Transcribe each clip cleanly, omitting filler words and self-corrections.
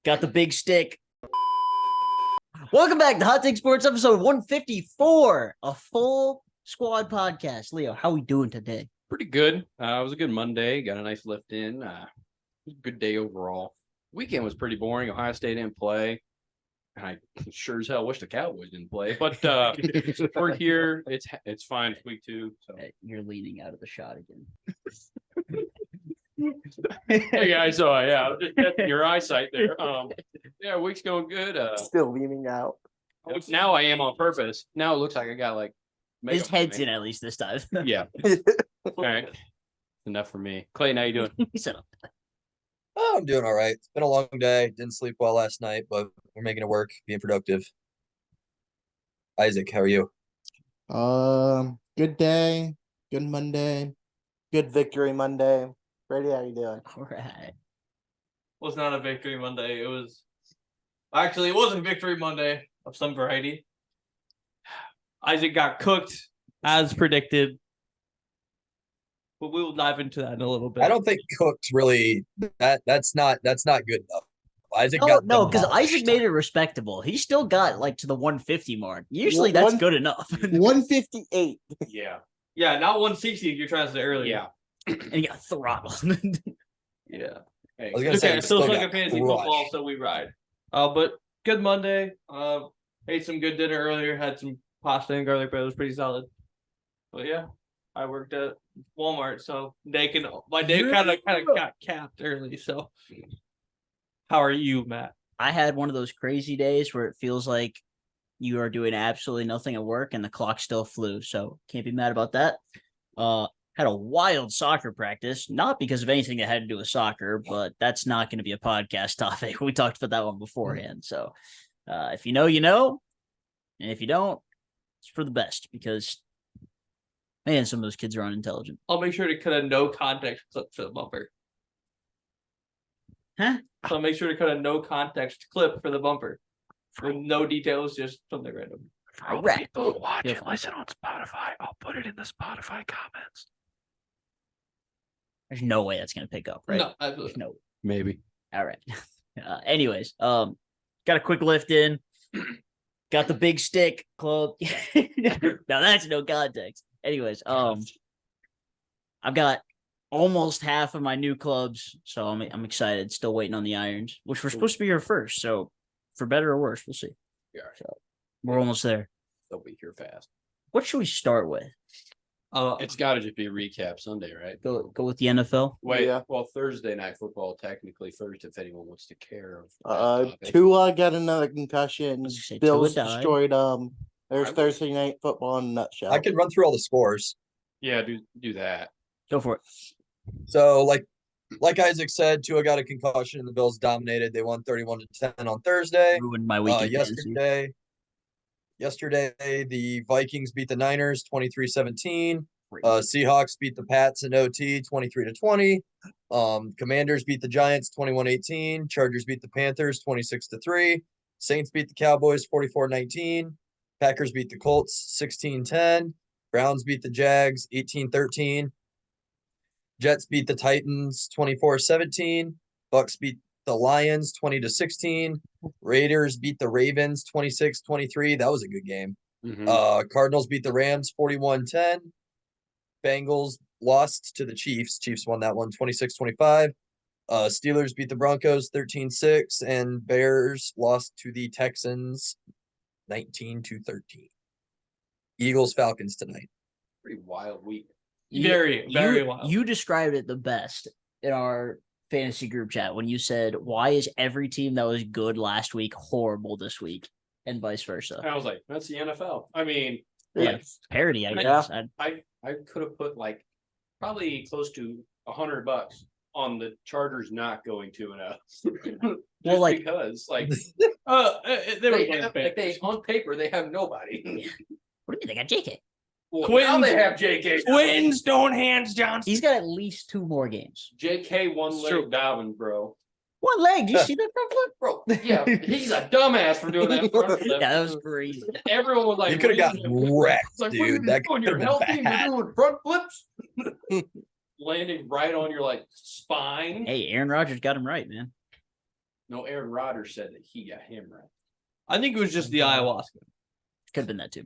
Got the big stick. Welcome back to Hot Take Sports episode 154, a full squad podcast. Leo, how we doing today? Pretty good. It was a good Monday. Got a nice lift in. Good day overall. Weekend was pretty boring. Ohio State didn't play. And I sure as hell wish the Cowboys didn't play. But we're here. It's fine. It's week 2. So You're leaning out of the shot again. hey guys, so yeah, just testing your eyesight there. Yeah, week's going good. Still leaning out. Now I am on purpose. Now it looks like I got like His head's in at least this time. Yeah. All right. Enough for me. Clayton, how you doing? He said, Oh, I'm doing all right. It's been a long day. Didn't sleep well last night, but we're making it work, being productive. Isaac, how are you? Good day, good Monday, good victory Monday. Brady, how you doing? all right. Was not a victory Monday. It wasn't victory Monday of some variety. Isaac got cooked as predicted. But we will dive into that in a little bit. I don't think cooked really. That's not good enough. Isaac No, because demolished. Isaac made it respectable. He still got like to the 150 mark. Usually that's good enough. 158. Yeah. Yeah, not 160 you're trying to say earlier. Yeah. And he got throttled. Yeah. Hey, I was gonna say, Okay, still still like a got fantasy crushed. football, so we ride. But good Monday. Ate some good dinner earlier, had some pasta and garlic bread. It was pretty solid. But yeah, I worked at Walmart, so my day kind of got capped early. So how are you, Matt? I had one of those crazy days where it feels like you are doing absolutely nothing at work and the clock still flew. So can't be mad about that. Had a wild soccer practice, not because of anything that had to do with soccer, but that's not going to be a podcast topic. We talked about that one beforehand. So if you know, you know. And if you don't, it's for the best because, man, some of those kids are unintelligent. I'll make sure to cut a no context clip for the bumper. Huh? So I'll make sure to cut a no context clip for the bumper. With no details, just something random. For all the Right. people who watch Yeah. and listen on Spotify, I'll put it in the Spotify comments. There's no way that's going to pick up, right? No, absolutely. No. Maybe. All right. Anyways, got a quick lift in. Got the big stick club. Now that's no context. Anyways, I've got almost half of my new clubs, so I'm excited. Still waiting on the irons, which were supposed to be here first. So for better or worse, we'll see. Yeah. So we're almost there. They'll be here fast. What should we start with? It's got to just be a recap Sunday, right? Go with the NFL. Wait, Yeah. well, Thursday night football, technically Thursday, if anyone wants to care. Of that topic. Tua got another concussion. was gonna say, Bills Tua died. destroyed there's I would- Thursday night football in a nutshell. I can run through all the scores. Yeah, do that. Go for it. So, like Isaac said, Tua got a concussion, and the Bills dominated. They won 31-10 on Thursday. Ruined my weekend. fantasy. Yesterday, the Vikings beat the Niners 23-17. Great. Seahawks beat the Pats in OT 23-20. Commanders beat the Giants 21-18. Chargers beat the Panthers 26-3. Saints beat the Cowboys 44-19. Packers beat the Colts 16-10. Browns beat the Jags 18-13. Jets beat the Titans 24-17. Bucks beat the Lions 20-16. Raiders beat the Ravens 26-23. That was a good game. Mhm. Cardinals beat the Rams 41-10. Bengals lost to the Chiefs. Chiefs won that one 26-25. Steelers beat the Broncos 13-6. And Bears lost to the Texans 19-13. Eagles Falcons tonight. Pretty wild week. Very wild. You described it the best in our fantasy group chat when you said, "Why is every team that was good last week horrible this week?" and vice versa. I was like, that's the NFL. I mean, Yeah, like, parody, I Yeah. guess. I could have put like probably close to $100 on the Chargers not going 2-0. Well, like- because like They were on paper they have nobody. What do you think? I got JK. Well, Twins- now they have JK. Twins don't hands Johnson. He's got at least 2 more games. JK one It's leg true. Dobbins, bro. One leg. Do you see that front flip? Bro, yeah, he's a dumbass for doing that front flip. Yeah, that was crazy. Everyone was like, You could have "What are gotten doing?" wrecked, It's like, what are you dude. That doing? could You're have been healthy. bad. You're doing front flips. Landing right on your like spine. Hey, Aaron Rodgers got him right, man. No, Aaron Rodgers said that he got him right. I think it was just the ayahuasca. Could have been that too.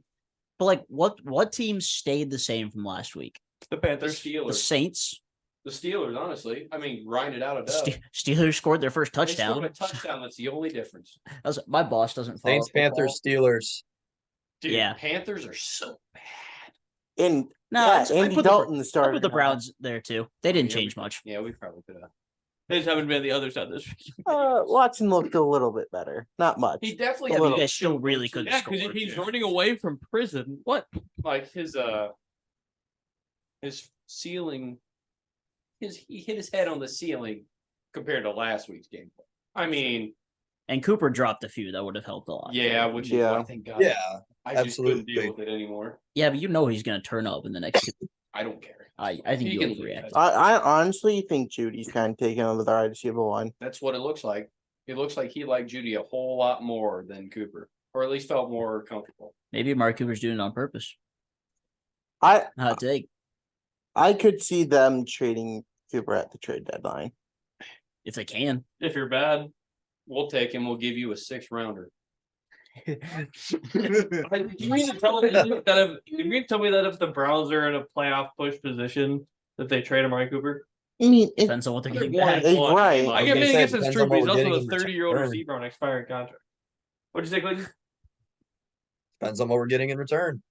But like, what teams stayed the same from last week? The The Panthers. The Steelers. Saints. The Steelers, honestly. I mean, grinded out a dub. Steelers scored their first They touchdown. scored a touchdown. That's the only difference. My boss doesn't follow Saints, football. Panthers, Steelers. Dude, Yeah. Panthers are so bad. And No, yeah, I Andy put Dalton I started. put the Browns there too. They didn't Yeah, change much. Yeah, we probably could have. They just haven't been on the other side this week. Watson looked a little bit better. Not much. He definitely A had You little. guys still really could Yeah, have because scored. he's running away from prison. What? like his ceiling. He hit his head on the ceiling compared to last week's game. I mean, And Cooper dropped a few that would have helped a lot. yeah, which is Yeah. why thank God. Yeah, I just couldn't deal absolutely. with it anymore. Yeah, but you know he's going to turn up in the next two. I don't care. I think He you can overreact. lose. I honestly think Judy's kind of taking over the wide receiver one. That's what it looks like. It looks like he liked Judy a whole lot more than Cooper, or at least felt more comfortable. Maybe Mark Cooper's doing it on purpose. I Hot take. I could see them trading Cooper at the trade deadline. If they can. If you're bad. We'll take him. We'll give you a 6th rounder. You mean to tell me that if the Browns are in a playoff push position, that they trade Amari Cooper? I mean, it, Depends on what they're They're getting one back. and one. Right. I was get gonna maybe say, against his depends true, on but he's what we're also getting a in 30-year-old return. receiver on expiring contract. What'd you say, Clayton? Depends on what we're getting in return.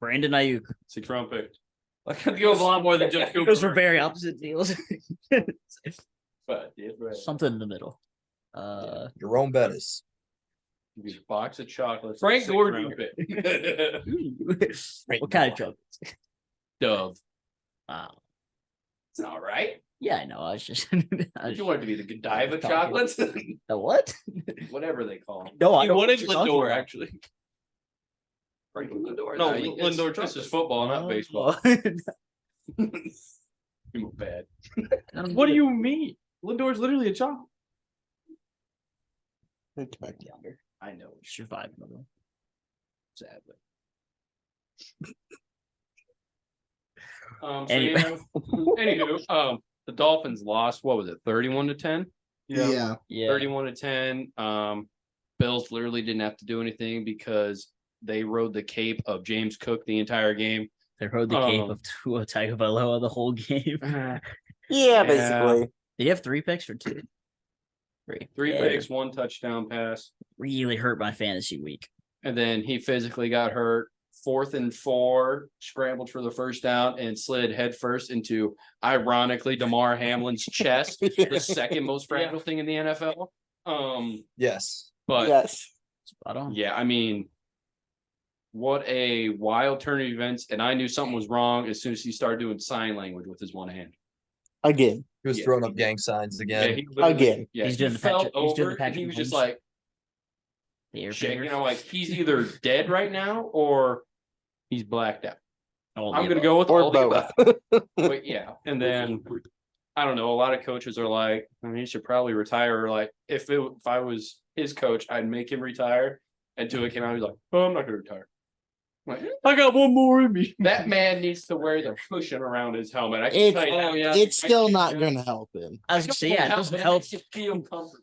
Brandon Ayuk. 6th round pick. Like, I give a lot more than just Cooper. Those were very opposite deals. But yeah, right. Something in the middle. Jerome Bettis. Give you a box of chocolates. Frank and a 6th Gordon. round pick. What kind of chocolates? Dove. Wow. It's all right. Yeah, I know. I was just. You want it to be the Godiva Talking. chocolates? The what? Whatever they call them. No, I He don't. wanted What you're talking Lindor, about. actually. Frank Lindor. No, It's- Lindor This is chocolates. football, not Oh, baseball. well. You bad. What do you mean? Lindor's literally a chocolate. Younger. I know. Survived another one. Sadly. Anyway. Anywho, the Dolphins lost. What was it? 31-10. Yeah. 31-10. Bills literally didn't have to do anything because they rode the cape of James Cook the entire game. They rode the cape of Tua Tagovailoa the whole game. yeah, basically. Did he have 3 picks or 2? 3. Three Yeah. picks, 1 touchdown pass. Really hurt my fantasy week. And then he physically got hurt. 4th and 4, scrambled for the first down and slid headfirst into, ironically, DeMar Hamlin's chest, the second most fragile thing in the NFL. Yes. But Yes. Spot on. yeah, I mean, what a wild turn of events. And I knew something was wrong as soon as he started doing sign language with his one hand. Again. He was Yeah. throwing up gang signs again. he literally- Again. Yeah, He's he doing the fell Patrick- he's doing the over and Patrick he was just Mahomes. like The air shaking. finger. I'm like, he's either dead right now or he's blacked out. All I'm the gonna above. go with Or all the both. above. But yeah, and then I don't know. A lot of coaches are like, I mean, he should probably retire. Or like, if I was his coach, I'd make him retire. And Tua came out, he's like, "Oh, I'm not gonna retire." I'm like, I got one more in me. that man needs to wear the cushion around his helmet. I can It's, tell you that. yeah. it's still not going to help him. I was gonna say, yeah, it doesn't help. Feel comfort.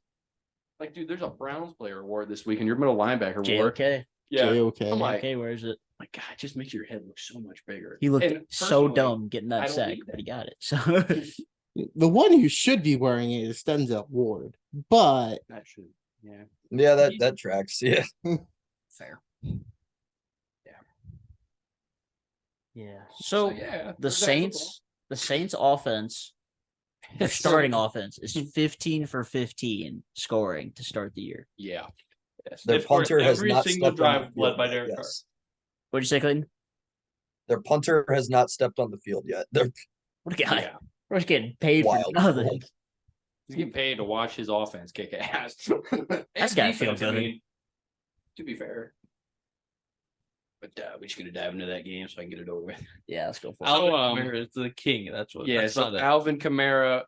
Like, dude, there's a Browns player award this week, and your middle linebacker award. JOK. Yeah, Okay. I'm like, JOK, where is it? my God, it just makes your head look so much bigger. He looked And so personally, dumb getting I that don't sack, need but that. he got it. So The one who should be wearing it is Denzel Ward. But That should, yeah. Yeah, that tracks. Yeah. fair. Yeah. Yeah. So yeah, the Saints offense, their starting offense is 15 for 15 scoring to start the year. Yeah. Their They scored punter has every not single stepped on the drive led field by yet, Derek Carr. yes. What'd you say, Clayton? Their punter has not stepped on the field yet. They're What a guy. Yeah. We're just getting paid wild. for nothing. He's getting paid to watch his offense kick ass. That's gotta feel Defense, I good. mean, to be fair. But we're just gonna dive into that game so I can get it over with. Yeah, let's go for it. Alvin Kamara is the king. That's what. Yeah, that's so not it. Alvin Kamara,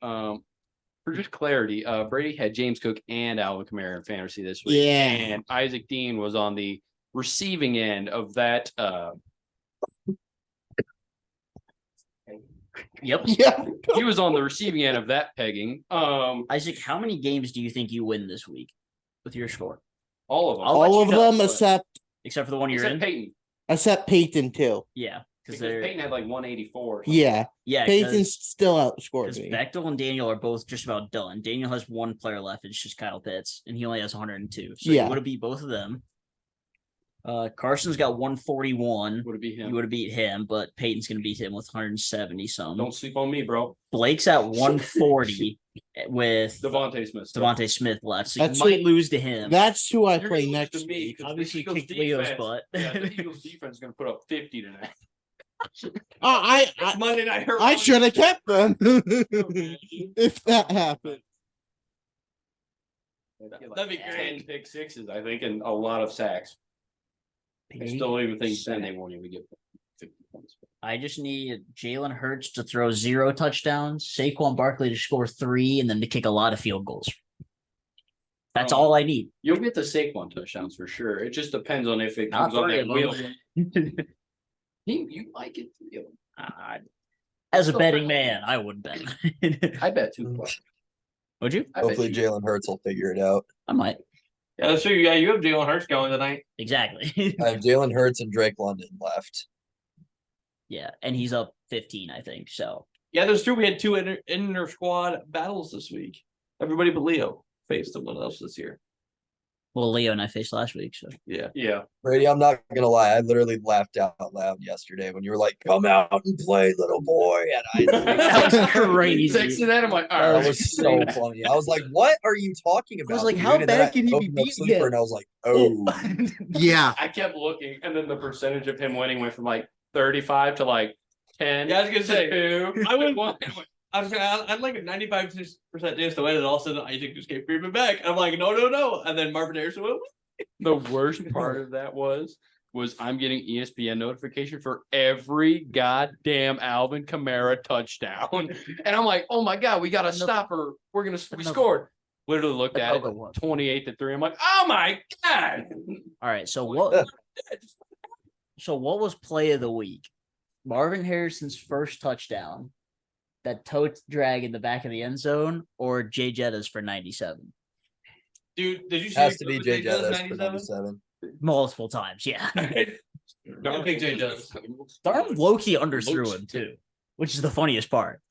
for just clarity, Brady had James Cook and Alvin Kamara in fantasy this week. Yeah. And Isaac Dean was on the receiving end of that Yep. Yeah. He was on the receiving end of that pegging. Isaac, how many games do you think you win this week with your score? All of them. I'll let All you of know, them but- except for the one you're Except in. Peyton. Peyton too. Yeah, Because they're Peyton had like 184. Or something. Yeah. yeah. Peyton's still outscored Because me. Bechtel and Daniel are both just about done. Daniel has one player left. It's just Kyle Pitts, and he only has 102. So Yeah. you would have beat both of them. Carson's got 141. Would it be him? You would have beat him, but Peyton's going to beat him with 170 some. Don't sleep on me, bro. Blake's at 140 with Devontae Smith. Devontae Smith left, so That's you might who- lose to him. That's who I You're play gonna lose next to me, week. 'cause the Obviously, Eagles kicked Leo's defense- butt. Yeah, the Eagles defense is going to put up 50 tonight. I Monday Night Hurl. I should have kept them man. if that happened. That'd be 10 great. pick sixes, I think, and a lot of sacks. I still even think then they won't even get 50 points. I just need Jalen Hurts to throw 0 touchdowns, Saquon Barkley to score 3, and then to kick a lot of field goals. That's all I need. You'll get the Saquon touchdowns for sure. It just depends on if it Not comes on 3 that of wheel. them. You might get 3 of them. As a betting man, I would bet. I bet 2. Would you? I bet Hopefully you- Jalen Hurts will figure it out. I might. Yeah, that's true. Yeah, you have Jalen Hurts going tonight. Exactly. I have Jalen Hurts and Drake London left. Yeah, and he's up 15, I think. So Yeah, that's true. We had 2 inter squad battles this week. Everybody but Leo faced someone else this year. well, Leo and I faced last week. So Yeah. Yeah. Brady, I'm not gonna lie, I literally laughed out loud yesterday when you were like, "Come out and play, little boy," and that was crazy. Texting that, I'm like, all that right. was so funny. I was like, "What are you talking about?" was like, dude?" how And then bad I can he be opened up beating Sleeper him? and I was like, "Oh, Yeah. I kept looking, and then the percentage of him winning went from like 35 to like 10. Yeah, I was gonna say, 2. I would- One. I'd like a 95% chance to win, and all of a sudden Isaac just came creeping back. I'm like, no, and then Marvin Harrison went. The worst part of that was I'm getting ESPN notification for every goddamn Alvin Kamara touchdown, and I'm like, oh my god, we gotta stop her. We scored. Literally looked at it, Another one. 28-3. I'm like, oh my god. all right. So what? So what was play of the week? Marvin Harrison's first touchdown, that toe drag in the back of the end zone, or Jay Jetta's for 97 Dude, did you see? has to be Jay Jay Jettis for 97? 97." multiple times. Yeah, Don't think Jay does. Darnold low-key underthrew him too, which is the funniest part.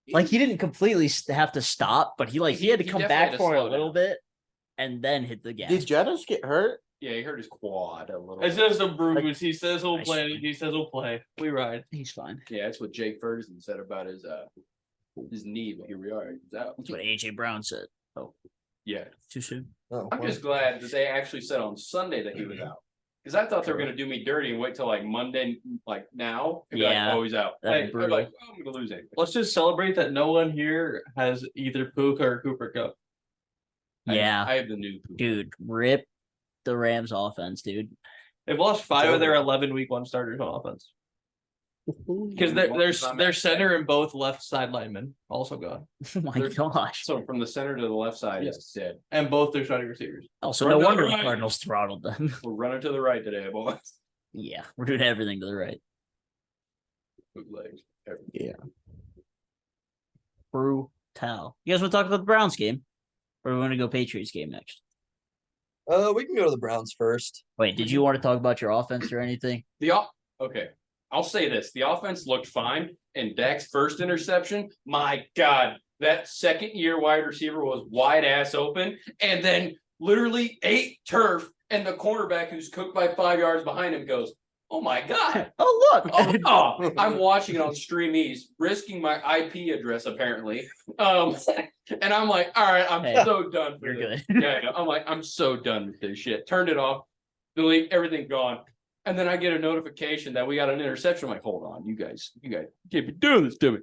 Like he didn't completely have to stop, but he had to He come definitely back had to for it a slow little down. bit, and then hit the gas. Did Jettis get hurt? Yeah, he hurt his quad a little. It says the bruise. He says he'll Nice. play. He says he'll play. We ride. He's fine. Yeah, that's what Jake Ferguson said about his knee, but here we are. He's out. That's what AJ Brown said. Yeah. Too soon. Oh, I'm well. just glad that they actually said on Sunday that he was out. Because I thought they were gonna do me dirty and wait till like Monday, like now. And be Yeah. like, oh, he's out. That'd be Hey, I'm brutal. like, oh, I'm gonna lose it. Let's just celebrate that no one here has either Puka or Cooper Cup. Yeah, I have the new poop. dude, rip the Rams offense, dude. They've lost 5 of over. their 11 week 1 starters on offense because Well, their center and both left side linemen also gone, Oh my They're- gosh. So from the center to the left side, Yes. it's dead. and both their starting receivers. Also, Run no to the wonder the right. Cardinals throttled them. We're running to the right today, boys. Yeah, we're doing everything to the right. Bootlegs. Brutal. You guys want to talk about the Browns game? Or do we want to go Patriots game next? We can go to the Browns first. Wait, did you want to talk about your offense or anything? Okay. I'll say this. The offense looked fine, and Dak's first interception, my God, that second year wide receiver was wide ass open, and then literally ate turf, and the cornerback who's cooked by 5 yards behind him goes, oh my God. Oh, look. I'm watching it on StreamEase, risking my IP address apparently. And I'm like, all right, I'm Hey, so done. You're this. good. Yeah, I know. I'm like, I'm so done with this shit. Turned it off, delete everything gone. And then I get a notification that we got an interception. I'm like, hold on, you guys can't be doing this to me.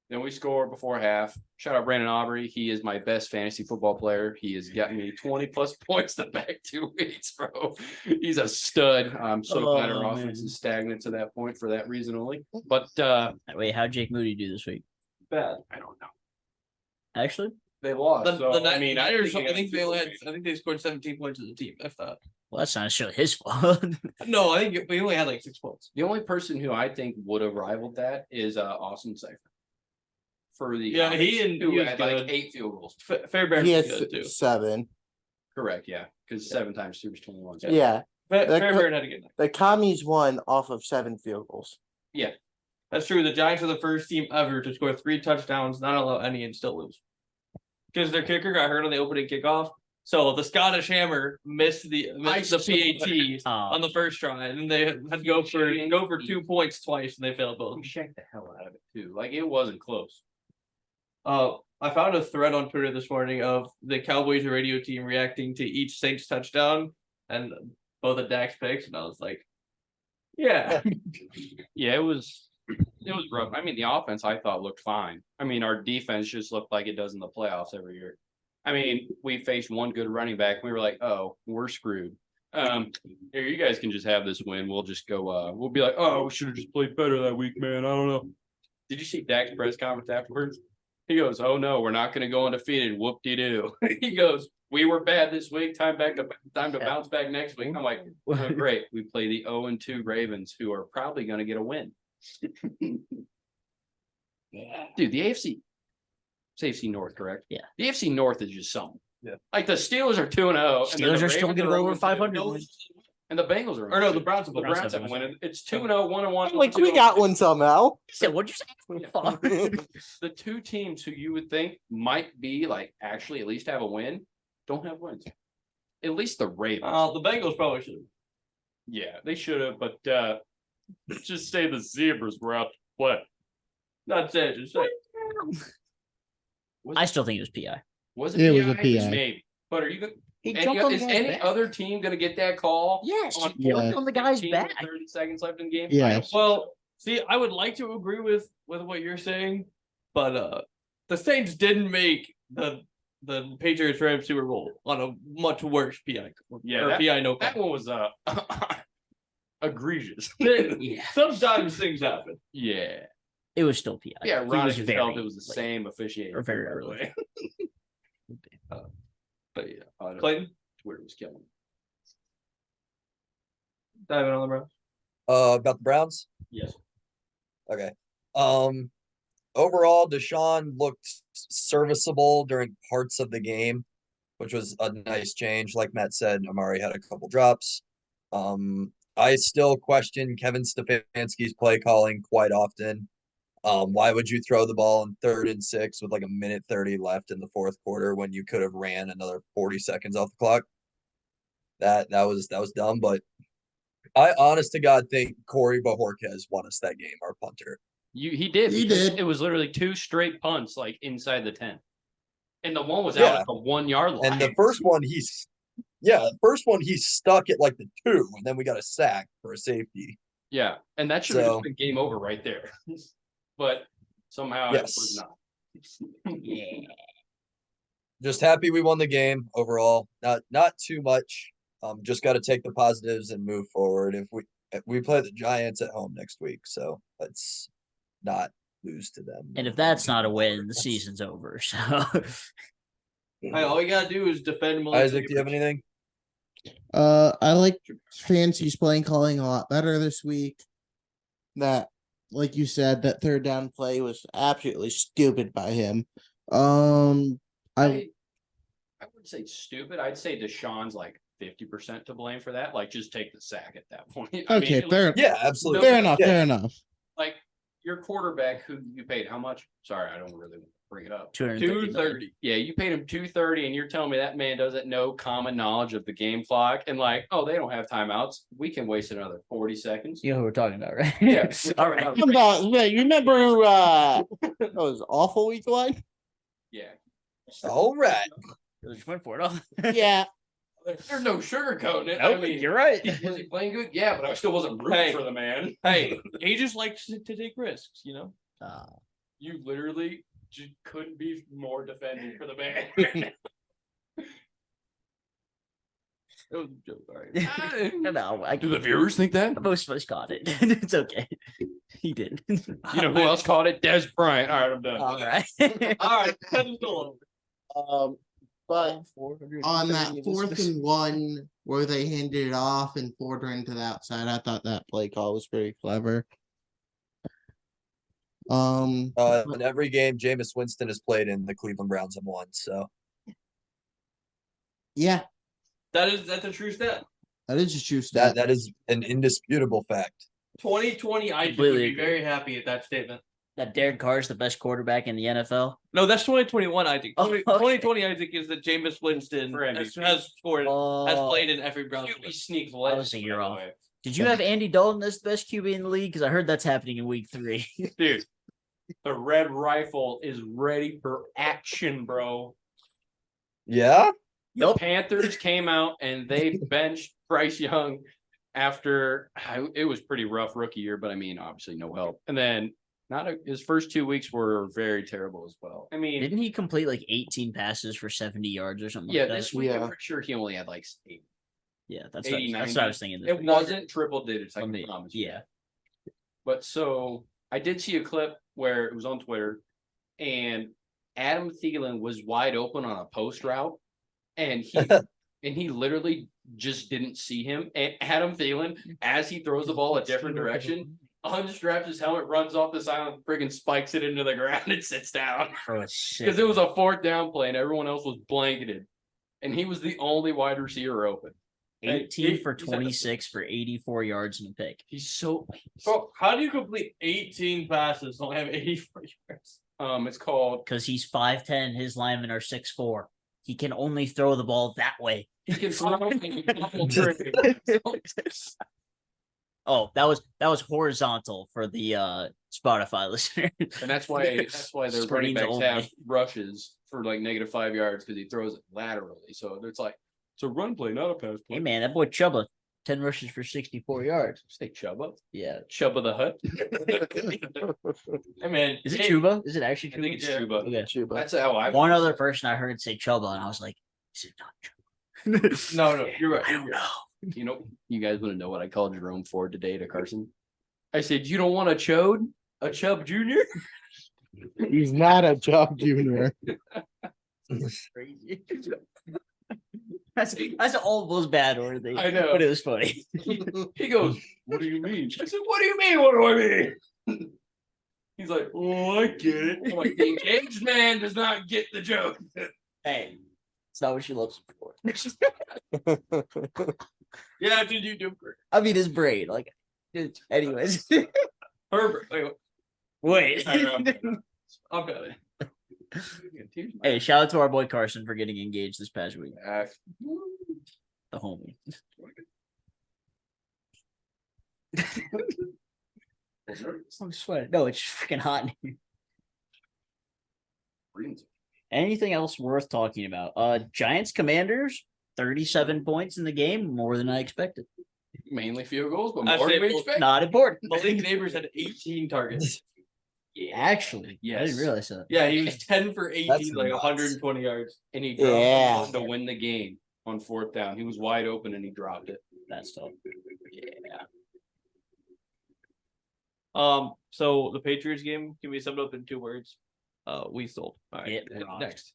Then we score before half. Shout out Brandon Aubrey. He is my best fantasy football player. He has gotten me 20 plus points the back 2 weeks, bro. He's a stud. I'm so glad our Oh, offense man. is stagnant to that point for that reason only. But Wait, how'd Jake Moody do this week? Bad. I don't know. Actually? They lost. The Niners, think I think they only had, I think they scored 17 points as a team. If that. Well, that's not necessarily his fault. No, I think we only had like 6 points. the only person who I think would have rivaled that is Austin Cipher. For the Yeah, he who was had good. like 8 field goals. Fairbairn He was has good too. 7. Correct, yeah, because 7 times 2 is 21. So Yeah. That Fairbairn had a good night. The Commies won off of 7 field goals. yeah, That's true. The Giants are the first team ever to score 3 touchdowns, not allow any, and still lose. Because their kicker got hurt on the opening kickoff. So the Scottish Hammer missed the PAT on the first try, and they had to go for 2 points twice, and they failed both. check the hell out of it too. Like it wasn't close. I found a thread on Twitter this morning of the Cowboys radio team reacting to each Saints touchdown and both of Dak's picks, and I was like, yeah. Yeah, it was rough. I mean, the offense I thought looked fine. I mean, our defense just looked like it does in the playoffs every year. I mean, we faced one good running back. We were like, oh, we're screwed. Here, you guys can just have this win. We'll just go. We'll be like, oh, we should have just played better that week, man. I don't know. Did you see Dak's press conference afterwards? He goes, oh no, we're not going to go undefeated. Whoop de doo. He goes, we were bad this week. Time to bounce back next week. I'm like, oh, great. We play the 0-2 Ravens, who are probably going to get a win. Dude, the AFC. It's AFC North, correct? Yeah. The AFC North is just something. Yeah. Like the Steelers are 2-0. Steelers are still going to go over 500. And the Bengals are. Or no, the Browns have The won. Browns have won. It's 2-0, 1-1. Like, we got one somehow. So what'd you say? The two teams who you would think might be like actually at least have a win don't have wins. At least the Ravens. The Bengals probably should. Yeah, they should have, but just say the Zebras were out to play. Not saying, just say. I still think it was PI. Was It was a PI? PI. Maybe. But are you going He to jumped on the is guy's any back. other team going to get that call? Yes, on he jumped Yeah. on the guy's 15 back. 30 seconds left in the game? Yes. Well, see, I would like to agree with what you're saying, but the Saints didn't make the Patriots Rams Super Bowl on a much worse PI. Yeah, or that- PI no That call. one was egregious. Yeah, Sometimes things happen. Yeah. it was still PI. Yeah, He Ronnie was felt very it was the late. same officiating. or very by the early. way. But yeah, Clayton, Twitter was killing me. diving on the Browns. About the Browns. Yes. Okay. Overall, Deshaun looked serviceable during parts of the game, which was a nice change. Like Matt said, Amari had a couple drops. I still question Kevin Stefanski's play calling quite often. Why would you throw the ball in 3rd and 6 with like a minute 30 left in the 4th quarter when you could have ran another 40 seconds off the clock? That was dumb, but I honest to God think Corey Bojorquez won us that game, our punter. He did. He because did. It was literally 2 straight punts like inside the 10. And the one was Yeah. out at the 1 yard line. And the first one he stuck at like the 2, and then we got a sack for a safety. Yeah, and that should have So- just been game over right there. But somehow Yes. it was not. Yeah. Just happy we won the game overall. Not too much. Just got to take the positives and move forward. If we play the Giants at home next week, so let's not lose to them. And if that's not a win, the season's over. So Hey, all you gotta do is defend Malik. Isaac, do you have anything? I like Fancy's playing calling a lot better this week. That, like you said, that 3rd down play was absolutely stupid by him. I I wouldn't say stupid. I'd say Deshaun's like 50% to blame for that. Like, just take the sack at that point. I mean, okay, it was- fair, Yeah, absolutely. fair enough, Yeah. fair enough. like your quarterback who you paid how much? Sorry, I don't really bring it up. 230. Yeah, you paid him 230, and you're telling me that man doesn't know common knowledge of the game clock and like, oh, they don't have timeouts. We can waste another 40 seconds. you know who we're talking about, right? Yeah. All right. You remember that was awful week 1? Yeah. All right. Just went for it all. Yeah. There's no sugarcoating it. Nope, I mean, you're right. was he playing good? Yeah, but I still wasn't rooting Hey. for the man. Hey, he just likes to take risks, you know. You literally just couldn't be more defending for the man. It was a joke, all right. No, I Do the viewers think that? most of us got it. It's okay. He did. You know who else caught it? Des Bryant. All right, I'm done. All right. All right, cut it all over. But on that 4th and 1 where they handed it off and Ford ran to the outside, I thought that play call was pretty clever. In every game Jameis Winston has played in, the Cleveland Browns have won. So yeah, That's a true stat. that is a true stat. that is an indisputable fact. 2020, I would Completely be very happy at that statement. That Derek Carr is the best quarterback in the NFL. No, that's 2021, I think. Oh, okay. 2020, I think, is that Jameis Winston For has MVP. scored, has Oh, played in every Browns QB game. sneaks I was legends, a by year the off. way. Did you have Andy Dalton as the best QB in the league? Because I heard that's happening in week 3. Dude, the red rifle is ready for action, bro. Yeah. The Nope. Panthers came out and they benched Bryce Young after it was pretty rough rookie year, but I mean, obviously no help. And then his first 2 weeks were very terrible as well. I mean, Didn't he complete like 18 passes for 70 yards or something yeah, like that? this week I'm Yeah. pretty sure he only had like 8. Yeah, that's 80, what I 90. was thinking. This It week. wasn't triple digits, I From can the- promise you. yeah. But so I did see a clip where it was on Twitter and Adam Thielen was wide open on a post route and he literally just didn't see him. And Adam Thielen, as he throws the ball a different direction, unstraps his helmet, runs off the sideline, friggin' spikes it into the ground and sits down. Oh, shit. Because it was a 4th down play and everyone else was blanketed. And he was the only wide receiver open. 18 for he's at the- 26 for 84 yards and a pick. He's so Bro, how do you complete 18 passes and only have 84 yards? it's called Because he's 5'10, his linemen are 6'4. He can only throw the ball that way. he can throw a couple tricks. Oh, that was horizontal for the Spotify listener. And that's why their running Screens backs only. have rushes for like -5 yards because he throws it laterally. So it's like it's a run play, not a pass play. Hey man, that boy Chuba, 10 rushes for 64 yards. Say Chubba. Yeah. Chubba the Hut. Hey, man. Is it Chuba? Is it actually I Chuba? think it's Chuba. Okay. Chuba. That's how I One other person I heard say Chuba, and I was like, is it not Chuba? No, you're right. I don't know. You know, you guys want to know what I called Jerome Ford today to Carson? I said, you don't want a chode? A Chubb Jr.? He's not a Job Junior. Crazy. That's almost bad or they, I know. but it was funny. He goes, what do you mean? I said, what do you mean? What do I mean? He's like, oh, I get it. I'm like, the engaged man does not get the joke. Hey, it's not what she loves him for. Yeah, dude, you do. I mean, his brain, like, anyways. Herbert. Wait, Wait. I'm got it. Hey, shout out to our boy Carson for getting engaged this past week. The homie. I'm sweating. No, it's freaking hot in here. Anything else worth talking about? Giants Commanders, 37 points in the game, more than I expected. Mainly field goals, but I more say than we both- expect. Not important. Malik Neighbors had 18 targets. Actually, I Yes. didn't realize that. Yeah, he was 10 for 18, That's like nuts. 120 yards. And he dropped Yeah. one to win the game on 4th down. He was wide open and he dropped it. That's tough. Yeah. So the Patriots game can be summed up in 2 words. We sold. All right. It rocked. Next.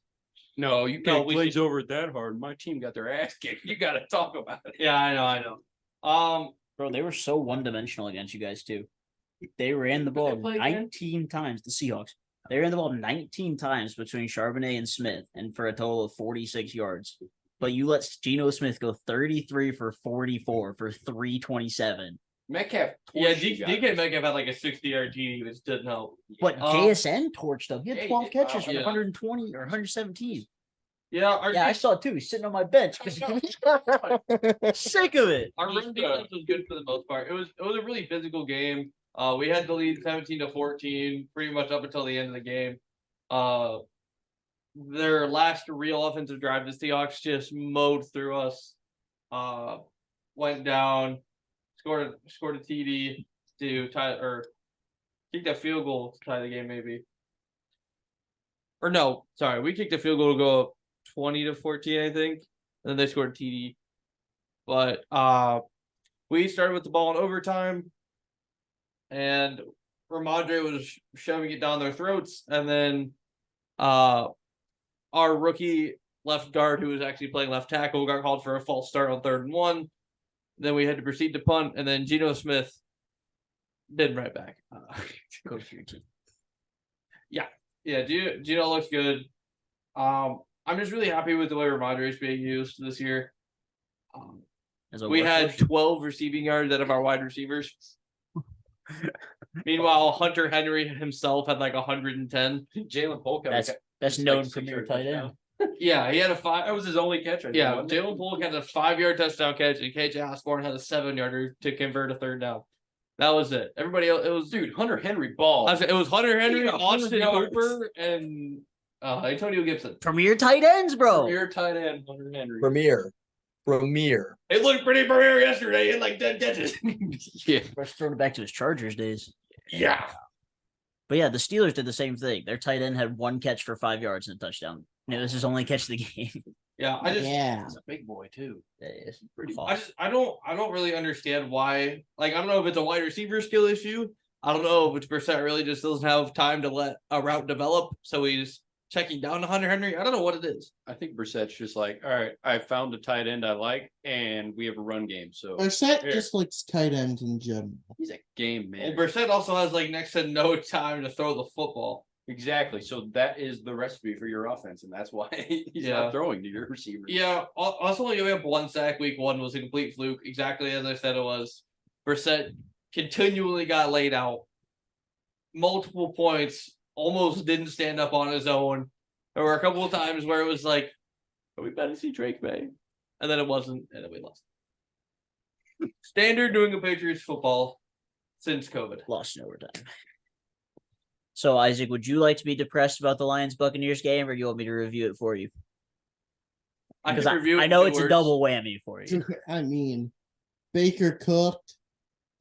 No, you No, can't we glaze over it that hard. My team got their ass kicked. You got to talk about it. Yeah, I know. Bro, they were so one-dimensional against you guys too. They ran the Who'd ball they play again? 19 times. The Seahawks. They ran the ball 19 times between Charbonnet and Smith, and for a total of 46 yards. But you let Geno Smith go 33 for 44 for 327. Metcalf. Yeah, torched you guys. DK Metcalf had like a 60-yard TD, which didn't help. But JSN torched them. He yeah, had he 12 did. catches for Yeah. 120 or 117. Yeah, our, Yeah, I saw it too. He's sitting on my bench. Sick of it. our run defense was good for the most part. It was a really physical game. We had the lead 17-14 pretty much up until the end of the game. Their last real offensive drive, the Seahawks just mowed through us. Went down, scored a TD to tie or kicked a field goal to tie the game maybe. Or no, sorry, we kicked a field goal to go up 20-14, I think. And then they scored a TD. But we started with the ball in overtime, and Ramondre was shoving it down their throats, and then our rookie left guard, who was actually playing left tackle, got called for a false start on 3rd and 1. Then we had to proceed to punt, and then Geno Smith did right back. Go for your team. Yeah, Geno looks good. I'm just really happy with the way Ramondre is being used this year. We had 12 receiving yards out of our wide receivers. Meanwhile, Hunter Henry himself had like 110. Jalen Polk. That's known premier tight end. Yeah, he had a 5. That was his only catch. Yeah, Jalen Polk had a 5-yard touchdown catch, and KJ Osborne had a 7-yarder to convert a 3rd down. That was it. Everybody else, it was Hunter Henry ball. it was Hunter Henry, Yeah, Austin 100 Hooper, and Antonio Gibson. Premier tight ends, bro. Premier tight end, Hunter Henry. Premier. It looked pretty premier yesterday in like 10 catches. Yeah. Let's throw it back to his Chargers days. Yeah. But yeah, the Steelers did the same thing. Their tight end had 1 catch for 5 yards and a touchdown. It was his only catch of the game. Yeah, Yeah. He's a big boy too. It's Pretty fast. I don't really understand why. Like, I don't know if it's a wide receiver skill issue. I don't know if it's Brissett really just doesn't have time to let a route develop, so he's checking down to Hunter Henry. I don't know what it is. I think Brissett's just like, all right, I found a tight end I like, and we have a run game. So Brissett Here. just likes tight ends in general. he's a game man. Well, Brissett also has like next to no time to throw the football. Exactly. So that is the recipe for your offense, and that's why he's Yeah. not throwing to your receivers. Yeah, also only giving up 1 sack week 1 was a complete fluke, exactly as I said it was. Brissett continually got laid out. Multiple points, almost didn't stand up on his own. There were a couple of times where it was like, are we about to see Drake May? And then it wasn't, and then we lost. Standard New England Patriots football since COVID. Lost in overtime. So, Isaac, would you like to be depressed about the Lions-Buccaneers game, or do you want me to review it for you? Because I know it's a double whammy for you. I mean, Baker cooked.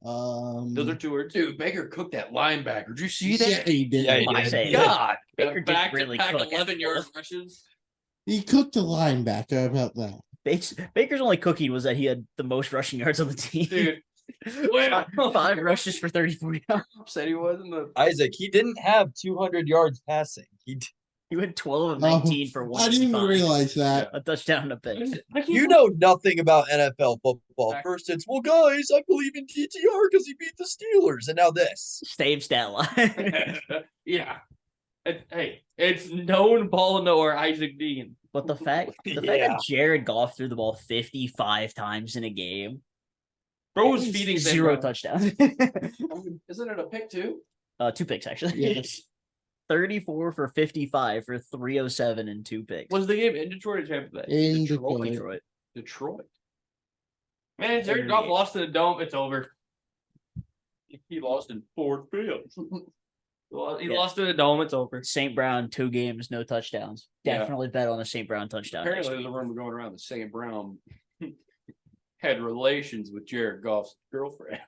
Those are 2 words. Dude, Baker cooked that linebacker. Did you see Yeah, that? he did. Yeah, he I did. say, God. Baker did Back really to back cook. 11-yard rushes. He cooked the linebacker about that. Baker's only cookie was that he had the most rushing yards on the team. Dude. Well, 5 rushes for 34 yards. Said he was in the. Isaac, he didn't have 200 yards passing. He went 12 of 19 for I didn't even 185. realize that. A touchdown and a pick. You know nothing about NFL football. Back- First, it's well, guys, I believe in TTR because he beat the Steelers, and now this. Same stat line. Yeah. It's known Paul or Isaac Dean. But the fact Yeah. that Jared Goff threw the ball 55 times in a game, Bro was feeding 0 Sam Brown. touchdowns. Isn't it a pick too? 2 picks actually. Yes. 34 for 55 for 307 and 2 picks. Was the game in Detroit or Tampa Bay? In Detroit. Detroit. Detroit. Man, Jared Goff lost in the dome. It's over. He lost in Ford Field. He Yeah. lost in the dome. It's over. St. Brown, 2 games, no touchdowns. Yeah. Definitely bet on a St. Brown touchdown. next Apparently, week. there's a rumor going around that St. Brown had relations with Jared Goff's girlfriend.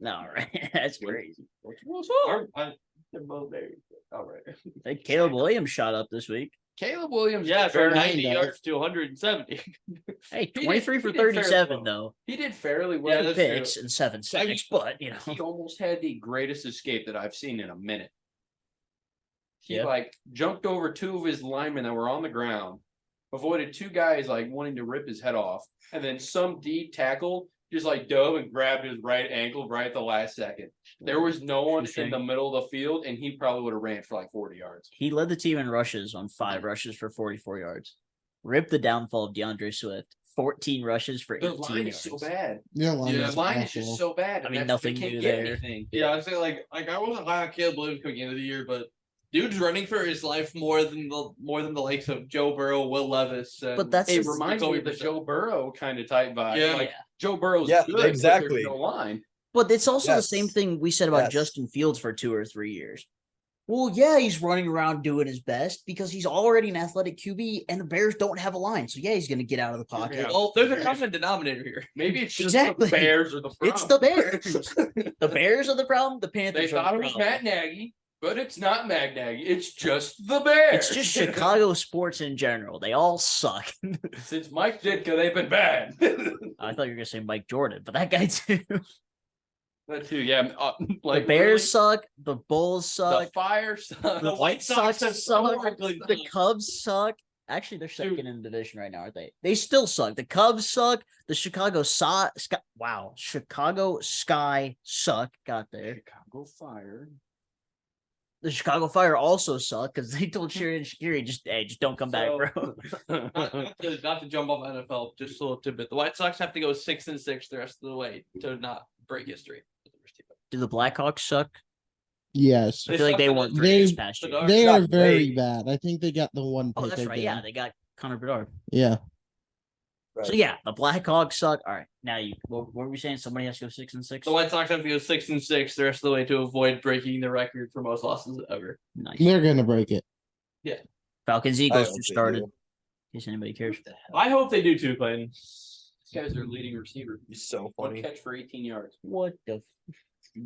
No, right? That's crazy. What's up? They're both married. All right. Hey, Caleb Williams shot up this week. Caleb Williams. Yeah, did for fairly- 90 does. yards to 170. Hey, did- 23 for he did fairly 37 well. though. He did fairly Yeah, well. Two that's true. picks and 7 sacks, but you know, He almost had the greatest escape that I've seen in a minute. He Yeah. like jumped over 2 of his linemen that were on the ground, avoided 2 guys like wanting to rip his head off, and then some D tackle just like dove and grabbed his right ankle right at the last second. There was no one in Interesting. the middle of the field, and he probably would have ran for like 40 yards. he led the team in rushes on 5 rushes for 44 yards. Ripped the downfall of DeAndre Swift. 14 rushes for The 18 line yards. is so bad. Your line Yeah, The is line is awful. just so bad. I mean, and nothing they can't new get there. anything. Yeah, I'd say like I wasn't high on Caleb Williams coming into the year, but dude's running for his life more than the likes of Joe Burrow, Will Levis. And But that's It just- reminds me of the Jacoby Brissett. Joe Burrow kind of type vibe. Yeah. Like Joe Burrow's Yeah, good, but there's exactly. no line. But it's also the Yes. same thing we said about Yes. Justin Fields for 2 or 3 years. Well, yeah, he's running around doing his best because he's already an athletic QB and the Bears don't have a line. So, yeah, he's going to get out of the pocket. Yeah. Well, there's a common denominator here. Maybe it's just Exactly. the Bears or the problem. It's the Bears. The Bears are the problem. The They Panthers thought are it the was problem. Matt Nagy, but it's not Matt Nagy. It's just the Bears. It's just Chicago sports in general. They all suck. Since Mike Ditka, they've been bad. I thought you were going to say Mike Jordan, but that guy too. That too, yeah. Like the Bears suck. The Bulls literally, suck. the Fire suck. The White Sox have suck. historically The sucked. Cubs suck. Actually, they're second in the division right now, aren't they? They still suck. The Cubs suck. The Chicago Sky. Wow, Chicago Sky suck. Got there. Chicago Fire. The Chicago Fire also suck because they told Shiri Shaqiri just don't come back, bro. Not to jump off NFL, just a little tidbit. The White Sox have to go 6-6 the rest of the way to not break history. Do the Blackhawks suck? Yes. I feel like suck they in won the- 3 they- this past year. They Not are very great. bad. I think they got the one Oh, pick that's right. Yeah, again. they got Connor Bedard. Yeah. So yeah, the Blackhawks suck. All right, now what were we saying? Somebody has to go 6-6. The White Sox have to go 6-6 the rest of the way to avoid breaking the record for most losses ever. Nice. They're gonna break it. Falcons I Eagles hope just they started. do. In case anybody cares. I hope they do too, Clayton. This guy's their leading receiver. He's so One funny. catch for 18 yards. What the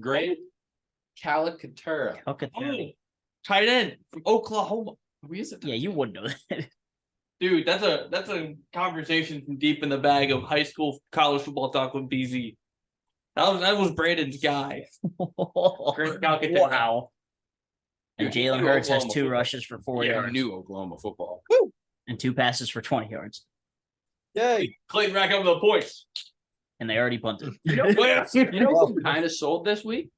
Grant Calicaterra. fuck? Oh, tight end from Oklahoma. Who is it? Yeah, you wouldn't know that. Dude, that's a conversation from deep in the bag of high school college football talk with BZ. That was Brandon's guy. Grant Calcaterra. Wow. And Dude, Jalen new Hurts has Oklahoma 2 football. rushes for 4 Yeah, yards new Oklahoma football. and 2 passes for 20 yards, Yay. Clayton rack up the points. and they already punted. You know who kind of sold this week?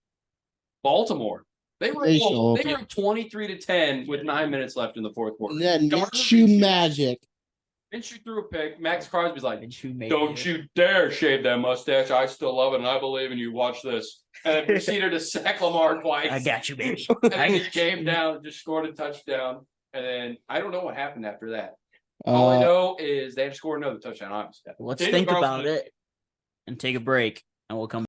Baltimore. They were They well, sold. they were 23-10 with 9 minutes left in the fourth quarter. And then Gardner Minshew Minshew- magic. Minshew threw a pick. Max Crosby's like, Minshew made "Don't it. you dare shave that mustache. I still love it, and I believe in you. Watch this." And then proceeded to sack Lamar twice. I got you, baby. And then he came down, just scored a touchdown. And then I don't know what happened after that. All I know is they had to score another touchdown, obviously. Let's Daniel think about Carlson- it and take a break, and we'll come.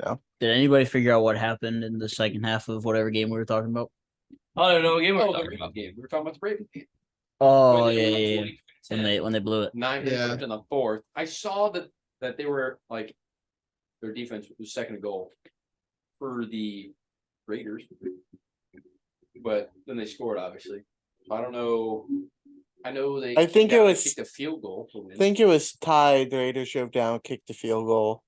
Yeah. Did anybody figure out what happened in the second half of whatever game we were talking about? I don't know. Game Oh, was the Ravens game. We were talking about the Ravens game. Oh When yeah, they were yeah, up yeah. 20-10. When they blew it. 9 minutes Yeah. left in the fourth. I saw that they were like their defense was second to goal for the Raiders, but then they scored obviously. So I don't know. I know they. I think it got to was- kick a field goal. To win. I think it was tied. The Raiders drove down, kicked the field goal,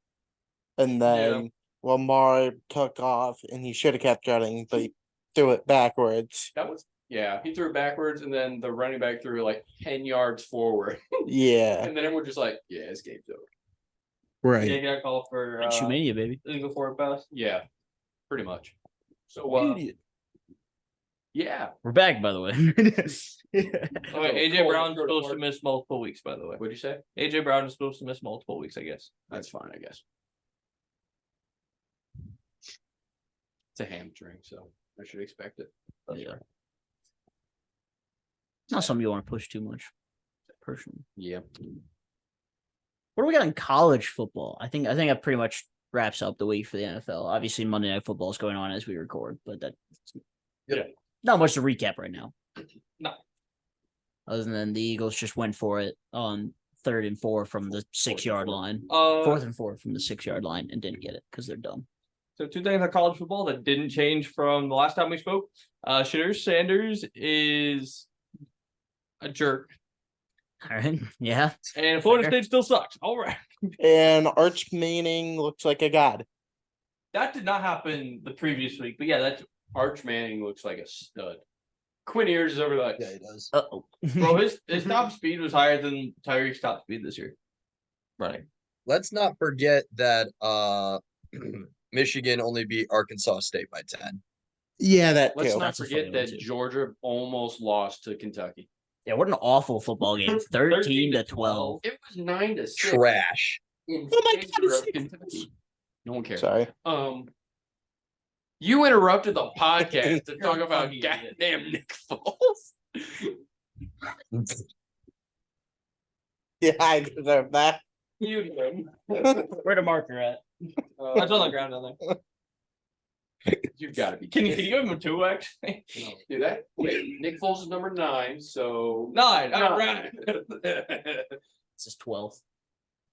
and then Lamar took off, and he should have kept running, but he threw it backwards. That was he threw it backwards, and then the running back threw like 10 yards forward, Yeah. and then everyone just like, yeah, this game's over. Right. Yeah, got called for Minshew mania, baby. illegal forward pass. Yeah, pretty much. So yeah, We're back, by the way. Okay, AJ Cole, Brown's go to supposed to work. miss multiple weeks, by the way. what'd you say? AJ Brown is supposed to miss multiple weeks, I guess. That's fine, I guess. It's a hamstring, so I should expect it. Yeah. It's not something you want to push too much. Personally. Yeah. What do we got in college football? I think that pretty much wraps up the week for the NFL. Obviously, Monday Night Football is going on as we record, but that's not much to recap right now. No. Other than the Eagles just went for it on 3rd and 4 from the 6-yard line. 4th and 4 from the 6-yard line and didn't get it because they're dumb. So 2 things on college football that didn't change from the last time we spoke. Shedeur Sanders is a jerk. All right. Yeah. And Florida Fair. State still sucks. All right. And Arch Manning looks like a god. That did not happen the previous week, but yeah, that's Arch Manning looks like a stud. Quinn Ewers is over like, Yeah, he does. Uh-oh. bro. His top speed was higher than Tyreek's top speed this year. Running. Let's not forget that Michigan only beat Arkansas State by 10. Yeah, that let's too. not That's a forget funny one, that too. Georgia almost lost to Kentucky. Yeah, what an awful football game. 13-12. It was 9-6. Trash. In Oh my God, favor it's of Kentucky. No one cares. Sorry. You interrupted the podcast to talk You're a about fucking idiot. goddamn Nick Foles. Yeah, I deserve that. You did. Where the marker at? That's on the ground down there. You've got to be Can you kidding. give him a 2 actually? No, do that? Wait, Nick Foles is number 9, so 9. All right. This is 12.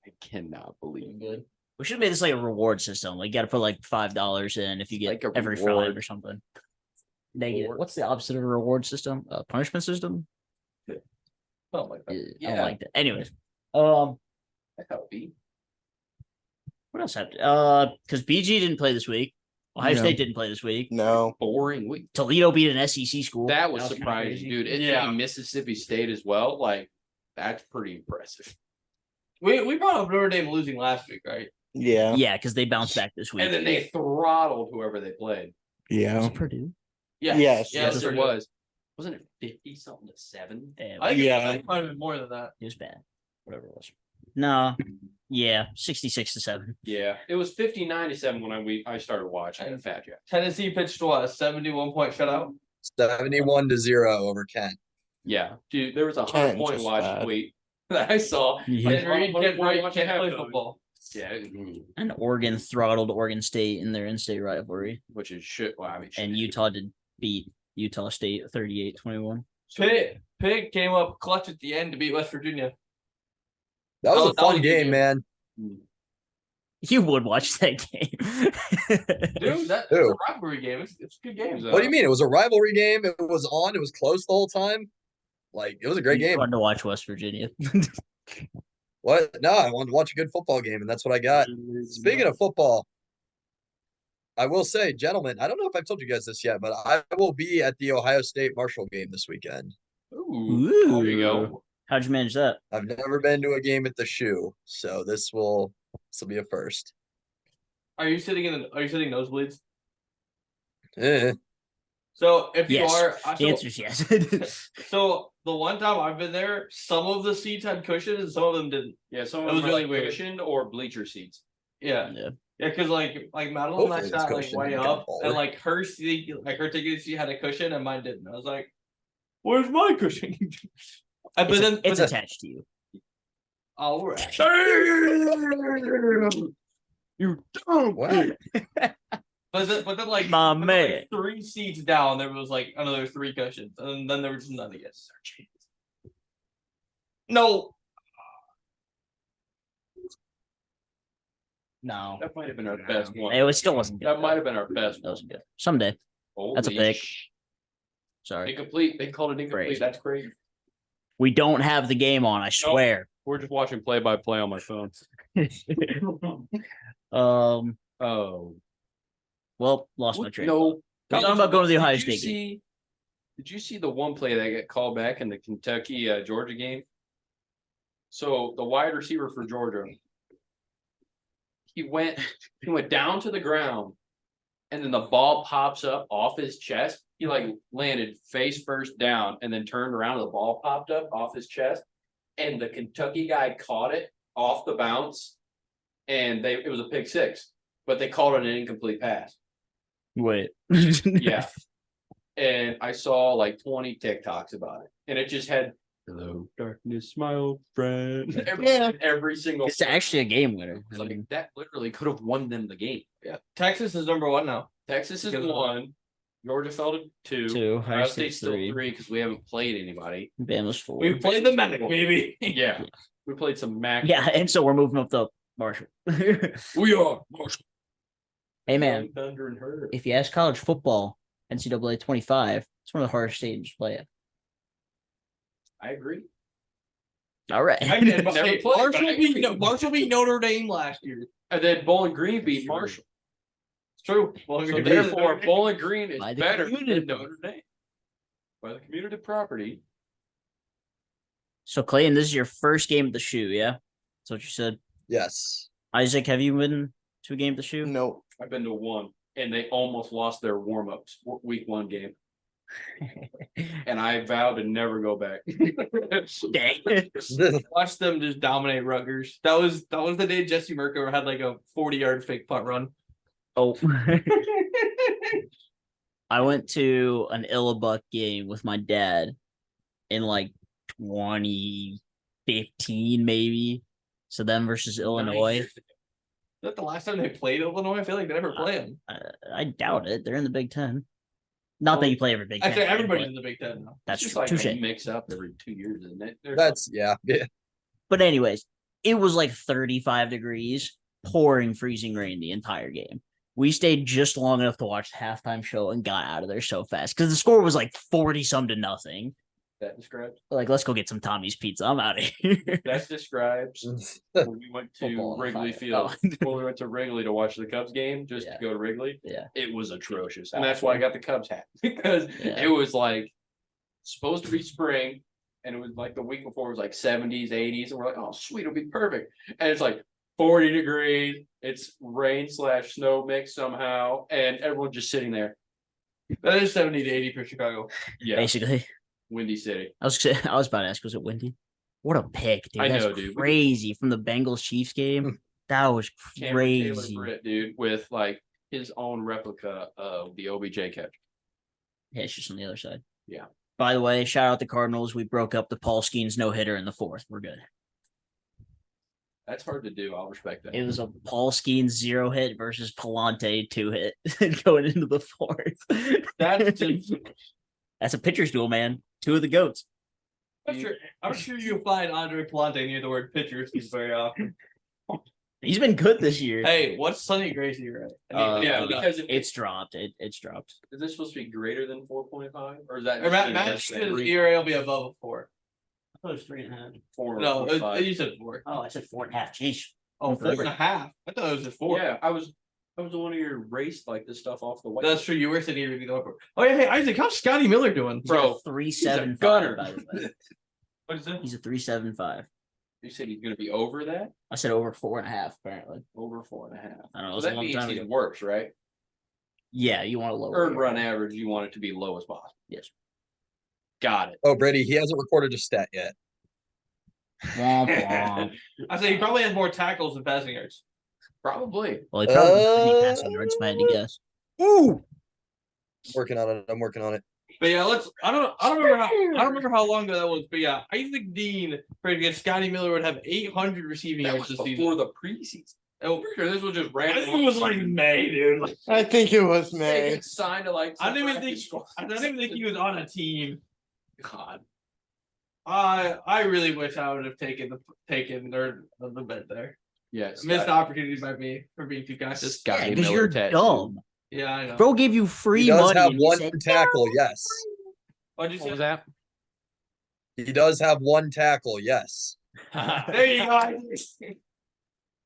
I cannot believe it. Good. We should have made this like a reward system. Like, you got to put like $5 in if you get Like a every reward. 5 or something. Negative. Reward. What's the opposite of a reward system? Punishment system? Oh my god. I Yeah. don't like that. Anyways, That would be. What else happened? Because BG didn't play this week. Ohio No. State didn't play this week. No. Boring week. Toledo beat an SEC school. That was kinda surprising, crazy. dude. It Yeah. being Mississippi State as well. Like, that's pretty impressive. We brought up Notre Dame losing last week, right? Yeah. Yeah, because they bounced back this week. And then they throttled whoever they played. Was Yeah. it Purdue? Yes. Yes. Yes, Yes, it was. Wasn't it 50 something to 7? Yeah, I think Yeah. it might have been more than that. it was bad. Whatever it was. No. Yeah, 66-7. Yeah, it was 59-7 when I started watching. Fat Jack. Tennessee pitched what, a 71-point shutout? 71-0 over Kent. Yeah, dude, there was a Kent 100-point just watch bad. tweet that I saw. Yeah. Can't play Watch it play happen. football. Yeah, And Oregon throttled Oregon State in their in-state rivalry. which is shit. Well, I mean, shit. And Utah did beat Utah State 38-21. Pitt came up clutch at the end to beat West Virginia. That was a that was a fun good game, game. man. You would watch that game. Dude, that's Who? a rivalry game. It's a good game. What do you mean? It was a rivalry game. It was on. It was close the whole time. Like, it was a great game. Fun to watch West Virginia. What? No, I wanted to watch a good football game, and that's what I got. Speaking of football, I will say, gentlemen, I don't know if I've told you guys this yet, but I will be at the Ohio State Marshall game this weekend. Ooh, there you go. How'd you manage that? I've never been to a game at the Shoe, so this will be a first. Are you sitting nosebleeds? Eh. So if Yes. you are, The answer is yes. so the one time I've been there, some of the seats had cushions and some of them didn't. Yeah, some It of was them were really like weird. cushioned or bleacher seats. Yeah, Yeah. yeah, because like Madeline Hopefully and I it's sat like cushioned way and got up, baller. and like her seat, like her ticket seat had a cushion and mine didn't. I was like, "Where's my cushion?" But It's, then it's attached to you. all right. You dumb. What? But then like, My but then, man. like 3 seats down, there was like another 3 cushions, and then there was none again. No, No. That might have been our best one. It still wasn't good. That might have been our best That one. wasn't good. Someday. That's a Holy pick. sh- Sorry. Incomplete. They called it incomplete. Crazy. That's crazy. We don't have the game on, I swear. We're just watching play-by-play on my phone. Oh. Well, lost my train. No. We're talking about going to the Ohio Did you State game. see? Did you see the one play that got called back in the Kentucky Georgia game? So the wide receiver for Georgia, he went down to the ground, and then the ball pops up off his chest. He like landed face first down, and then turned around, and the ball popped up off his chest, and the Kentucky guy caught it off the bounce, and it was a pick six, but they called it an incomplete pass. Wait. Yeah. And I saw like 20 TikToks about it. And it just had hello, darkness, my old friend. Every single It's actually a game winner. It's like that literally could have won them the game. yeah, Texas is #1 now. Texas is Because of 1. Georgia fell to 2. Two. Ohio Ohio State's State's still 3. 3 because we haven't played anybody. Bama's 4. We played the Mac, baby. Yeah. We played some Mac. Yeah, and so we're moving up to Marshall. We are. Marshall. Hey, man, Thunder and her. if you ask college football, NCAA 25, it's one of the hardest stadiums to play at. I agree. All right. I did, but Never hey, played, but I agree. Marshall beat Notre Dame last year. And then Bowling Green beat Marshall. It's true. Well, So therefore, Bowling Green is By the better community than Notre Dame. By the community property. So, Clayton, this is your first game at the Shoe, yeah? That's what you said. Yes. Isaac, have you been to a game at the Shoe? No. I've been to one, and they almost lost their warm-ups week 1 game, and I vowed to never go back. Dang. watch them just dominate Rutgers. That was the day Jesse Merker had like a 40-yard fake punt run. Oh. I went to an Illabuck game with my dad in like 2015, maybe. So them versus Illinois. Is that the last time they played Illinois? I feel like they never play them. I doubt it. They're in the Big Ten. Not that you play every Big Ten. Actually, game, everybody's but in the Big Ten now. That's It's true. just like Touche. a mix up every 2 years, isn't it? That's yeah. But anyways, it was like 35 degrees, pouring freezing rain the entire game. We stayed just long enough to watch the halftime show and got out of there so fast because the score was like 40-some to nothing. That describes. Like, let's go get some Tommy's pizza. I'm out of here. That describes when we went to Football on Wrigley fire. Field. Oh. When we went to Wrigley to watch the Cubs game, just Yeah. to go to Wrigley. Yeah. It was atrocious, and that's why I got the Cubs hat because Yeah. it was like supposed to be spring, and it was like the week before it was like 70s, 80s, and we're like, oh sweet, it'll be perfect, and it's like 40 degrees. It's rain/snow mix somehow, and everyone's just sitting there. That is 70 to 80 for Chicago. Yeah, Basically. Windy City. I was about to ask, was it windy? What a pick, dude. I That's know, dude. crazy from the Bengals Chiefs game. That was Cameron Taylor crazy. Britt, dude, with like his own replica of the OBJ catch. Yeah, it's just on the other side. Yeah. By the way, shout out the Cardinals. We broke up the Paul Skeens no-hitter in the fourth. We're good. That's hard to do. I'll respect that. It was a Paul Skeens 0 hit versus Palante 2 hit going into the fourth. That's just, That's a pitcher's duel, man. 2 of the GOATs. I'm sure you'll find Andre Palante near the word pitchers very often. He's been good this year. Hey, what's Sonny Gracie right? Yeah, because It's dropped. It's dropped. is this supposed to be greater than 4.5, or is that Match his ERA will be above a 4. I thought it was 3.5. 4? No, you said 4. Oh, I said 4.5. Jeez. Oh, four. 4.5. I thought it was just 4. Yeah, I was the one who erased like this stuff off the white. That's true. You were sitting here the over. Oh yeah, hey Isaac, how's Scotty Miller doing, Bro, bro? 3.75. gunner. By the way. What is that? He's a 3.75. You said he's going to be over that, I said over 4.5. Apparently, over 4.5. I don't know. It So was a that long means time he's ago. worse, right? Yeah, you want to lower Earned it. run average, you want it to be low as possible. Yes. Got it. Oh, Brady, he hasn't recorded a stat yet. Womp womp. I say he probably has more tackles than passing yards. Probably. Well, he probably has any passing yards, if I had to guess. Ooh. Working on it. I'm working on it. But yeah, I don't remember how long ago that was. But yeah, Isaac Dean against Scotty Miller would have 800 receiving That yards was this before season. the preseason. Oh, pretty sure this was just I random. think it was like May, dude. Like, I think it was They May. get signed to like. I don't even practice think squad. he was on a team. God. I really wish I would have taken the bet there. Yes. Missed opportunity by me for being too cautious. Yeah, Scotty because Miller you're tattoo. dumb. Yeah, I know. Bro gave you free He does money. have and you one said, tackle, yes. What'd you What say? was that? He does have one tackle, yes. There you go.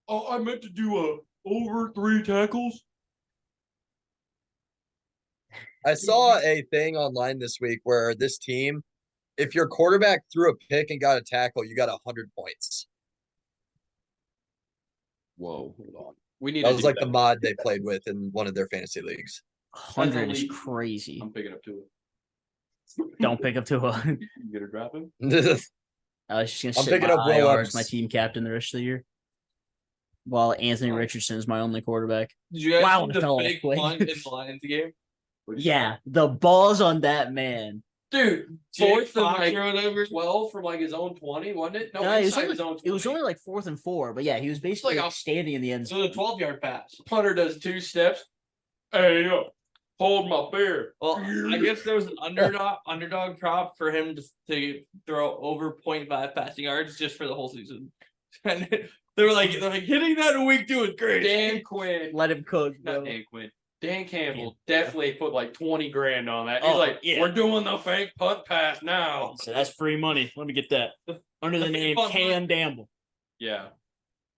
Oh, I meant to do over 3 tackles. I saw a thing online this week where this team, if your quarterback threw a pick and got a tackle, you got 100 points. Whoa, hold on. We need That to was do like the mod they played with in one of their fantasy leagues. 100 is league. crazy. I'm picking up 2. Don't pick up Tua. You get her dropping? I was just gonna I'm sit picking my up Will IR Levis. as my team captain the rest of the year. While Anthony Richardson is my only quarterback. Did you guys Wow, see it the fell off fake quick. punt in the Lions game? Yeah, the balls on that man. Dude, Jake fourth and Fox like or whatever. 12 from like his own 20, wasn't it? No, No, inside his own 20. it was only like 4th and 4, but yeah, he was basically like a- standing in the end So zone. the 12-yard pass. Punter does 2 steps. Hey, yo, hold my beer. Well, I guess there was an underdog prop for him to throw over 0.5 passing yards just for the whole season. And they're like hitting that in week 2 is great. Dan Quinn, Let him cook, not bro. Dan Quinn. Dan Campbell definitely put like 20 grand on that. He's Oh, like, yeah. we're doing the fake punt pass now. So that's free money. Let me get that. Under the name Fun Cam Damble. Yeah.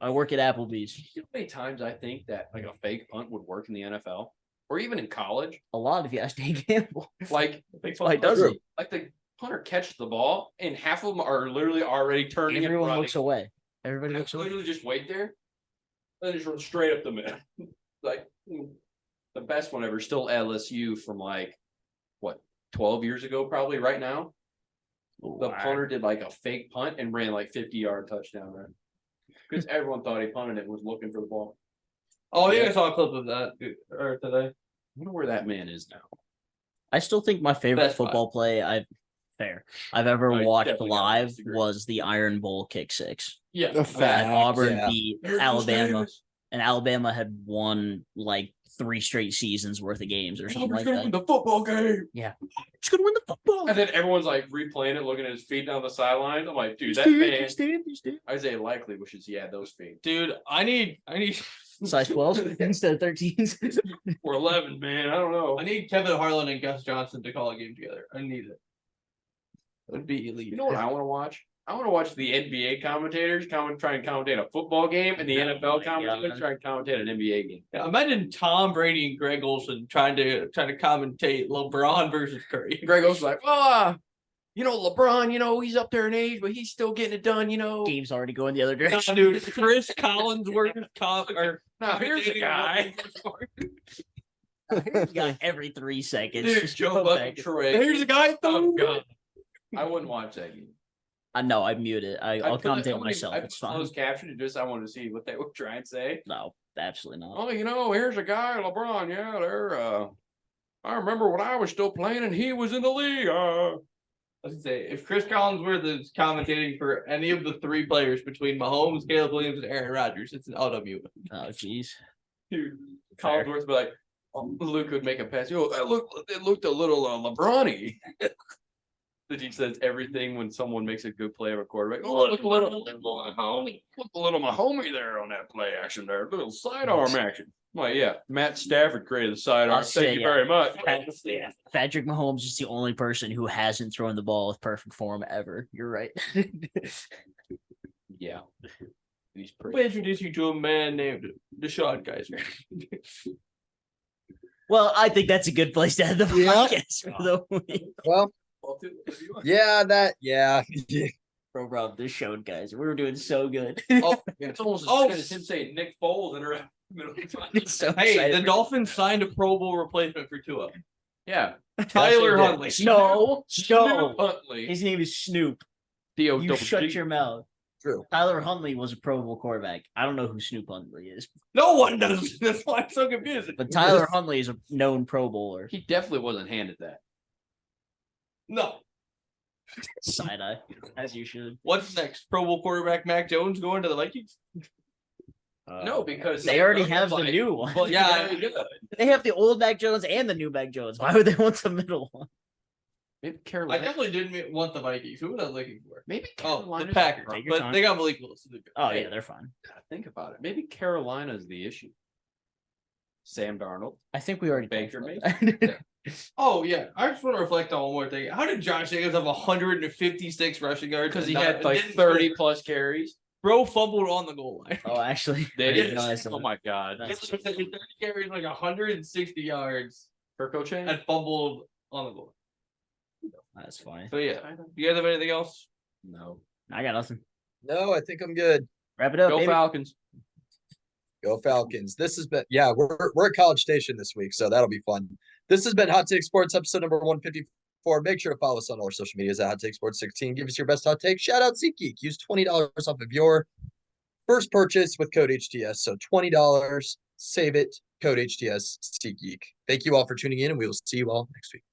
I work at Applebee's. You know how many times I think that like a fake punt would work in the NFL or even in college? A lot if you ask Dan Campbell. Like, That's why he does it. like the punter catches the ball and half of them are literally already turning and Everyone running. looks away. Everybody I looks away. literally just wait there, then just run straight up the middle. Like the best one ever, still LSU from like what 12 years ago, probably right now. The punter did like a fake punt and ran like 50-yard touchdown run because everyone thought he punted it and was looking for the ball. Oh, yeah, I saw a clip of that or today. I wonder where that man is now. I still think my favorite Best Buy. football play I've ever I watched definitely gotta live disagree. was the Iron Bowl kick 6. Yeah, The That fact, Auburn yeah. beat Alabama, and Alabama had won like 3 straight seasons worth of games or something like gonna win that. the football game. Just gonna win the football. And then everyone's like replaying it, looking at his feet down the sideline. I'm like, dude, that He's man, dead. Isaiah Likely wishes he had those feet. Dude, I need Size 12 instead of 13. Or 11, man. I don't know. I need Kevin Harlan and Gus Johnson to call a game together. I need it. would be elite. You know what I want to watch? I want to watch the NBA commentators try and commentate a football game, and the NFL commentators try and commentate an NBA game. Yeah, imagine Tom Brady and Greg Olson trying to commentate LeBron versus Curry. Greg Olson's like, well, LeBron, he's up there in age, but he's still getting it done, Game's already going the other No, direction. dude, Chris Collinsworth Now here's a guy. You got every 3 seconds. Dude, Just Joe go Buck back. Troy. There's a guy. Oh god, I wouldn't watch that game. No, I mute it. I'll commentate myself. I It's put fine. closed caption and I wanted to see what they would try and say. No, absolutely not. Oh, here's a guy, LeBron. Yeah, I remember when I was still playing and he was in the league. I was gonna say, if Chris Collinsworth is commentating for any of the 3 players between Mahomes, Caleb Williams, and Aaron Rodgers, it's an LW. Oh, jeez. Dude, Collinsworth would be like, Luke would make a pass. It looked a little LeBron-y. That he says everything when someone makes a good play of a quarterback. Oh, look a little Mahomie there on that play action there. Little sidearm action. Well, yeah, Matt Stafford created the sidearm. Thank you very much. Patrick Mahomes is the only person who hasn't thrown the ball with perfect form ever. You're right. Yeah. He's Let me pretty. introduce you to a man named Deshaun Kaiser. Well, I think that's a good place to end the Yeah. podcast for the week. Well, yeah, Bro, this showed, guys. We were doing so good. Oh, it's almost as Oh, good as him saying Nick Foles in the middle of the It's so Hey, the exciting. Dolphins signed a Pro Bowl replacement for Tua. Yeah. Tyler did. Huntley. No, no. Huntley. His name is Snoop. D.O. You double shut G. your mouth. true. Tyler Huntley was a Pro Bowl quarterback. I don't know who Snoop Huntley is, No one does. That's why I'm so confused. but Tyler Huntley is a known Pro Bowler. He definitely wasn't handed that. No. Side eye, as you should. What's next? Pro Bowl quarterback Mac Jones going to the Vikings? No, because They already have the new one. Well, Yeah. yeah. They have the old Mac Jones and the new Mac Jones. Why would they want the middle one? Maybe I Carolina. definitely didn't want the Vikings. Who was I looking for? Maybe Oh, Carolina. the Packers. Take your But time. they got Malik Willis. So they're good. Oh yeah, they're fine. Think about it. Maybe Carolina's the issue. Sam Darnold. I think we already Baker talked about that. Oh yeah, I just want to reflect on one more thing. How did Josh Jacobs have 156 rushing yards? Because he and had not- like didn't 30 score? plus carries. Bro fumbled on the goal line. Oh, actually, I They didn't did. realize Oh that. my god. That's- 30 carries, like 160 yards, For Coach Haynes? and fumbled on the goal. That's funny. So yeah, you guys have anything else? No. I got nothing. No, I think I'm good. Wrap it up, Go baby. Falcons. Go Falcons. This has been, yeah, we're at College Station this week, so that'll be fun. This has been Hot Take Sports episode number 154. Make sure to follow us on all our social medias at Hot Take Sports 16. Give us your best hot take. Shout out SeatGeek. Use $20 off of your first purchase with code HTS. So $20. Save it. Code HTS SeatGeek. Thank you all for tuning in, and we will see you all next week.